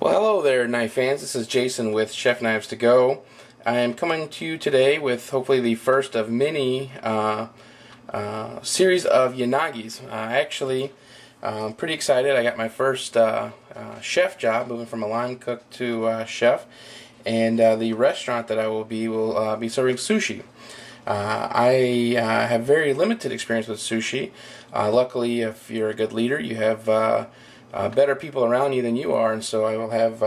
Well, hello there, knife fans. This is Jason with Chef Knives to Go. I am coming to you today with hopefully the first of many series of Yanagis. I'm pretty excited. I got my first chef job, moving from a line cook to chef, and the restaurant that I will be serving sushi. I have very limited experience with sushi. Luckily, if you're a good leader, you have better people around you than you are, and so I will have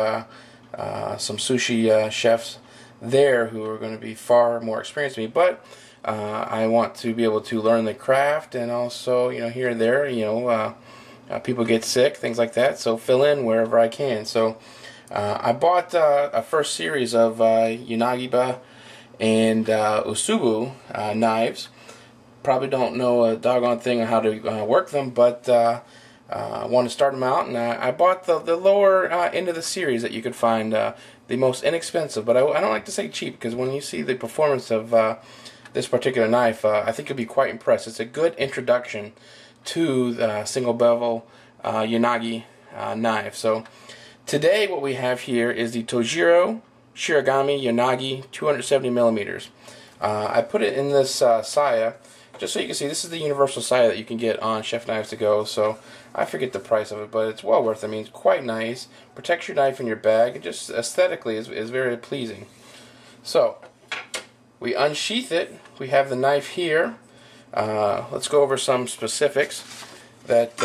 some sushi chefs there who are going to be far more experienced than me. But I want to be able to learn the craft, and also, here and there, people get sick, things like that. So fill in wherever I can. So I bought a first series of Yanagi and Usubu knives. Probably don't know a doggone thing on how to work them, but I want to start them out, and I bought the lower end of the series that you could find, the most inexpensive. But I don't like to say cheap, because when you see the performance of this particular knife, I think you'll be quite impressed. It's a good introduction to the single bevel Yanagi knife. So today what we have here is the Tojiro Shirogami Yanagi 270 millimeters. I put it in this saya just so you can see. This is the universal saya that you can get on Chef Knives to Go. So I forget the price of it, but it's well worth it. I mean, it's quite nice. Protects your knife in your bag. It just aesthetically is very pleasing. So we unsheath it. We have the knife here. Let's go over some specifics that,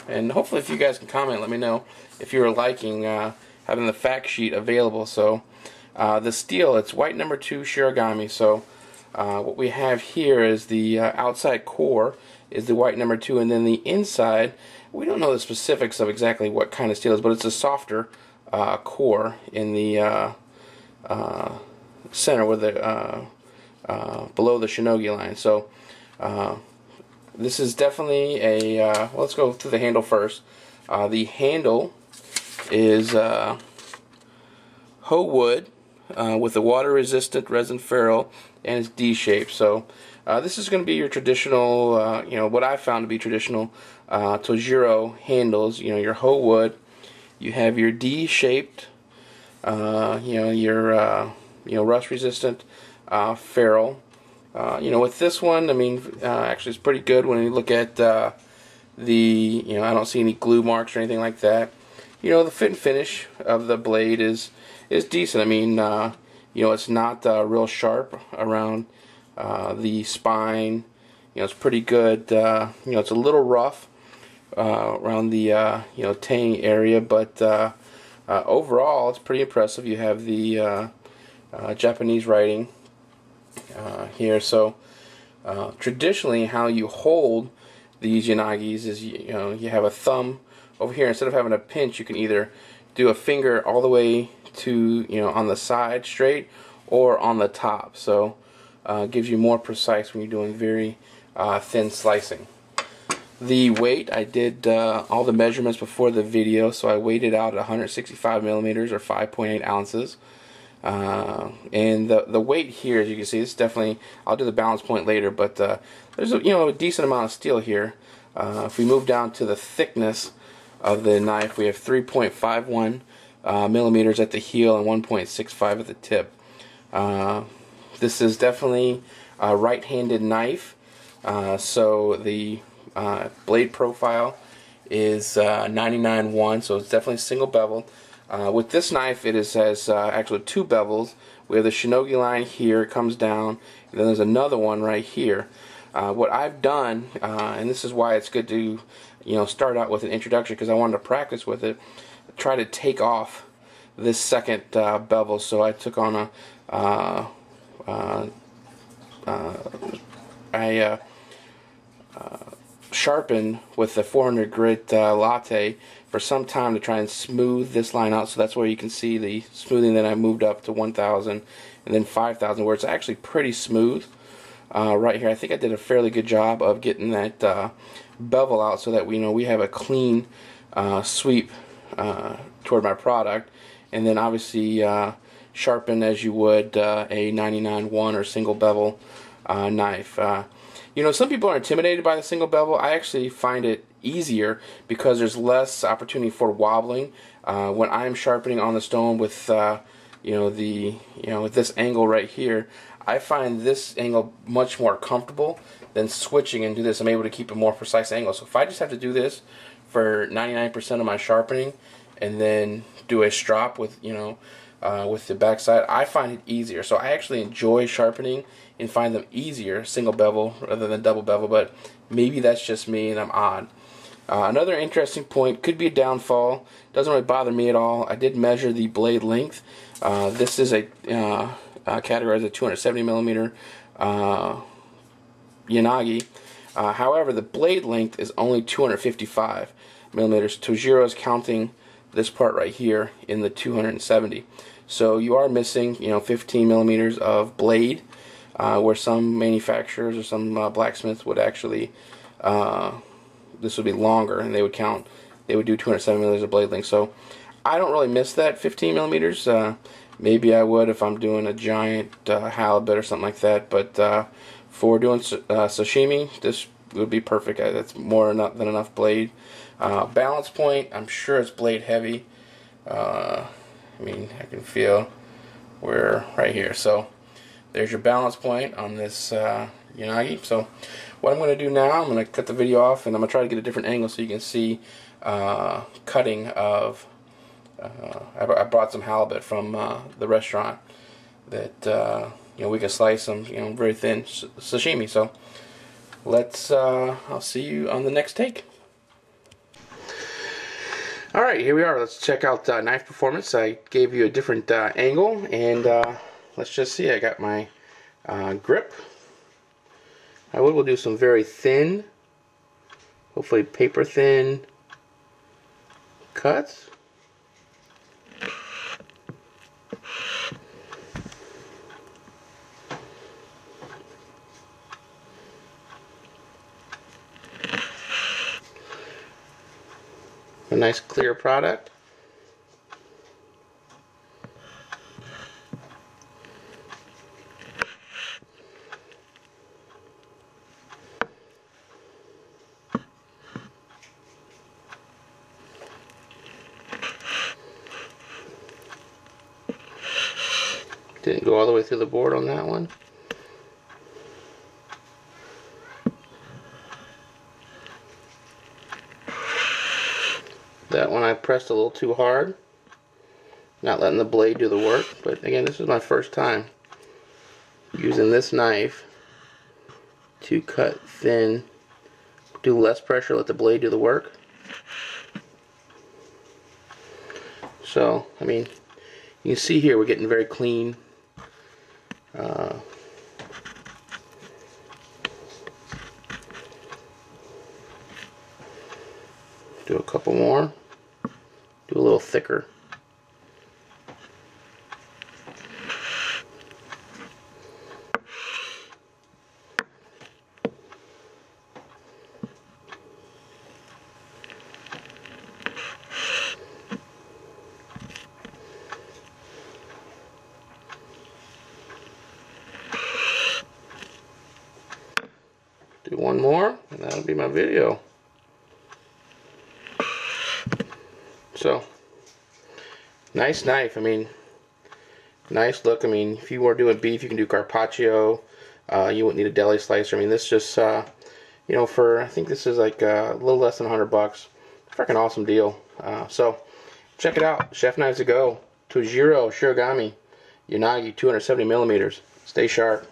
and hopefully if you guys can comment, let me know if you're liking having the fact sheet available. So the steel, it's white number 2 Shirogami. So what we have here is the outside core is the white number 2, and then the inside, we don't know the specifics of exactly what kind of steel it is, but it's a softer core in the center, with the below the Shinogi line. So this is definitely a well, let's go through the handle first. The handle is hoe wood with a water resistant resin ferrule, and it's D-shaped. So this is going to be your traditional, what I found to be traditional Tojiro handles. Your hoe wood, you have your D-shaped, your rust resistant ferrule. With this one, I mean, actually it's pretty good when you look at I don't see any glue marks or anything like that. The fit and finish of the blade is decent. I mean, it's not real sharp around the spine. It's pretty good. It's a little rough around the tang area, but overall it's pretty impressive. You have the Japanese writing here. So traditionally, how you hold these Yanagis is you have a thumb over here. Instead of having a pinch, you can either do a finger all the way to on the side straight, or on the top. So gives you more precise when you're doing very thin slicing. The weight, I did all the measurements before the video, so I weighed it out at 165 millimeters or 5.8 ounces. And the weight here, as you can see, it's definitely, I'll do the balance point later, but there's a decent amount of steel here. If we move down to the thickness of the knife, we have 3.51 millimeters at the heel and 1.65 at the tip. This is definitely a right-handed knife, so the blade profile is 99-1, so it's definitely single bevel. With this knife, has actually 2 bevels. We have the Shinogi line here, it comes down, and then there's another one right here. What I've done, and this is why it's good to start out with an introduction, because I wanted to practice with it, try to take off this second bevel. So I took on sharpened with the 400 grit latte for some time to try and smooth this line out. So that's where you can see the smoothing. Then I moved up to 1000 and then 5000, where it's actually pretty smooth. Right here, I think I did a fairly good job of getting that bevel out, so that we have a clean sweep toward my product, and then obviously sharpen as you would a 99-1 or single bevel knife. You know, some people are intimidated by the single bevel. I actually find it easier because there's less opportunity for wobbling when I'm sharpening on the stone with with this angle right here. I find this angle much more comfortable than switching into this. I'm able to keep a more precise angle. So if I just have to do this for 99% of my sharpening and then do a strop with with the backside, I find it easier. So I actually enjoy sharpening and find them easier single bevel rather than double bevel, but maybe that's just me and I'm odd. Another interesting point, could be a downfall, doesn't really bother me at all. I did measure the blade length. This is categorized as a 270 millimeter Yanagi. However, the blade length is only 255 millimeters. Tojiro is counting this part right here in the 270. So you are missing 15 millimeters of blade, where some manufacturers or some blacksmiths would actually this would be longer, and they would do 270 millimeters of blade length. So I don't really miss that 15 millimeters. Maybe I would if I'm doing a giant halibut or something like that. But for doing sashimi, this would be perfect. That's more than enough blade. Balance point, I'm sure it's blade heavy. I mean, I can feel we're right here. So there's your balance point on this Yanagi. So what I'm going to do now, I'm going to cut the video off, and I'm going to try to get a different angle so you can see cutting of. I brought some halibut from the restaurant that we can slice them very thin sashimi. So let's I'll see you on the next take. Alright, here we are. Let's check out knife performance. I gave you a different angle, and let's just see. I got my grip. I will do some very thin, hopefully paper thin cuts. A nice clear product. Didn't go all the way through the board on that one. That one I pressed a little too hard, not letting the blade do the work. But again, this is my first time using this knife to cut thin, do less pressure, let the blade do the work. So, I mean, you can see here we're getting very clean. Do a couple more. Do a little thicker. Do one more, and that'll be my video. So, nice knife. I mean, nice look. I mean, if you were doing beef, you can do carpaccio. You wouldn't need a deli slicer. I mean, this just, for, I think this is like a little less than $100. Freaking awesome deal. So, check it out. Chef Knives to go. Tojiro Shirogami Yanagi 270 millimeters. Stay sharp.